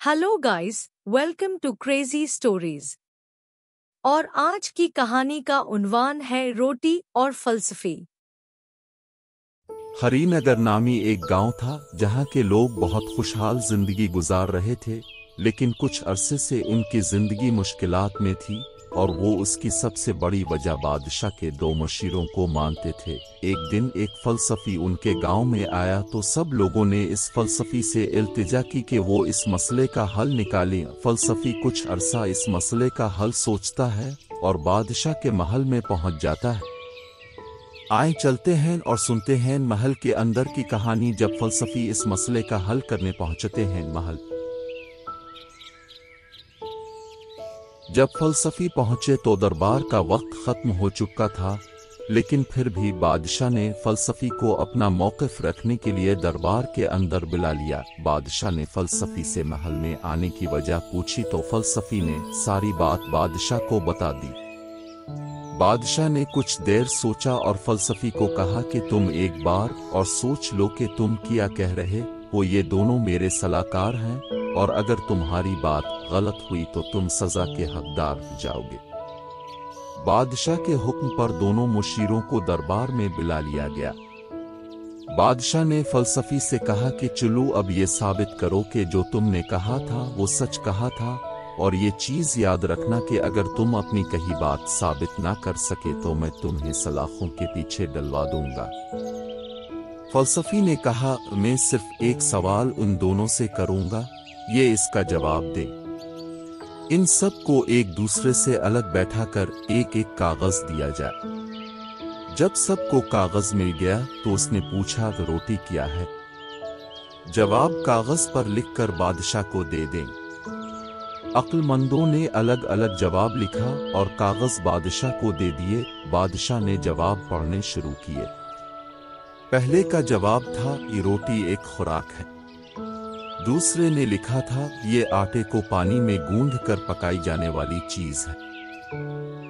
Hello guys, welcome to crazy stories. और आज की कहानी का उन्वान है रोटी और फलसफी। हरिनगर नामी एक गांव था जहां के लोग बहुत खुशहाल जिंदगी गुजार रहे थे, लेकिन कुछ अरसे से उनकी जिंदगी मुश्किलात में थी और वो उसकी सबसे बड़ी वजह बादशाह के दो मशीरों को मानते थे। एक दिन एक फलसफी उनके गांव में आया तो सब लोगों ने इस फलसफी से इल्तिजा की कि वो इस मसले का हल निकालें। फलसफी कुछ अरसा इस मसले का हल सोचता है और बादशाह के महल में पहुंच जाता है। आए चलते हैं और सुनते हैं महल के अंदर की कहानी। जब फलसफी इस मसले का हल करने पहुंचते हैं महल, जब फलसफी पहुंचे तो दरबार का वक्त खत्म हो चुका था, लेकिन फिर भी बादशाह ने फलसफी को अपना मौक़िफ़ रखने के लिए दरबार के अंदर बुला लिया। बादशाह ने फलसफी से महल में आने की वजह पूछी तो फलसफी ने सारी बात बादशाह को बता दी। बादशाह ने कुछ देर सोचा और फलसफी को कहा कि तुम एक बार और सोच लो कि तुम क्या कह रहे हो। ये दोनों मेरे सलाहकार हैं और अगर तुम्हारी बात गलत हुई तो तुम सजा के हकदार जाओगे। बादशाह के हुक्म पर दोनों मुशीरों को दरबार में बुला लिया गया। बादशाह ने फलसफी से कहा कि चलो अब ये साबित करो कि जो तुमने कहा था वो सच कहा था, और ये चीज याद रखना कि अगर तुम अपनी कही बात साबित ना कर सके तो मैं तुम्हें सलाखों के पीछे डलवा दूंगा। फलसफी ने कहा, मैं सिर्फ एक सवाल उन दोनों से करूंगा, ये इसका जवाब दे। इन सब को एक दूसरे से अलग बैठाकर एक एक कागज दिया जाए। जब सबको कागज मिल गया तो उसने पूछा, रोटी क्या है? जवाब कागज पर लिखकर बादशाह को दे दें। अक्लमंदों ने अलग अलग जवाब लिखा और कागज बादशाह को दे दिए। बादशाह ने जवाब पढ़ने शुरू किए। पहले का जवाब था, ये रोटी एक खुराक है। दूसरे ने लिखा था, ये आटे को पानी में गूंध कर पकाई जाने वाली चीज है।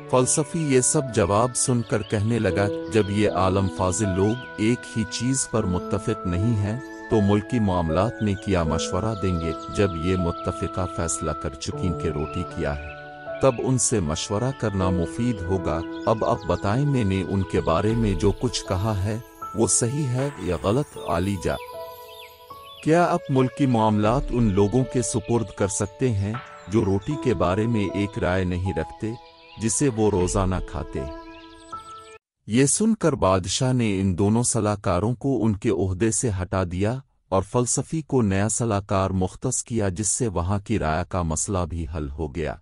फलसफी ये सब जवाब सुनकर कहने लगा, जब ये आलम फाजिल लोग एक ही चीज पर मुत्तफिक नहीं हैं तो मुल्की मामलात में क्या मशवरा देंगे। जब ये मुत्तफिका फैसला कर चुकी कि रोटी क्या है, तब उनसे मशवरा करना मुफीद होगा। अब बताएं, मैंने उनके बारे में जो कुछ कहा है वो सही है या गलत? आलीजा, क्या आप मुल्की मामलात उन लोगों के सुपुर्द कर सकते हैं जो रोटी के बारे में एक राय नहीं रखते जिसे वो रोजाना खाते? ये सुनकर बादशाह ने इन दोनों सलाहकारों को उनके ओहदे से हटा दिया और फलसफी को नया सलाहकार मुख्तस किया, जिससे वहां की राय का मसला भी हल हो गया।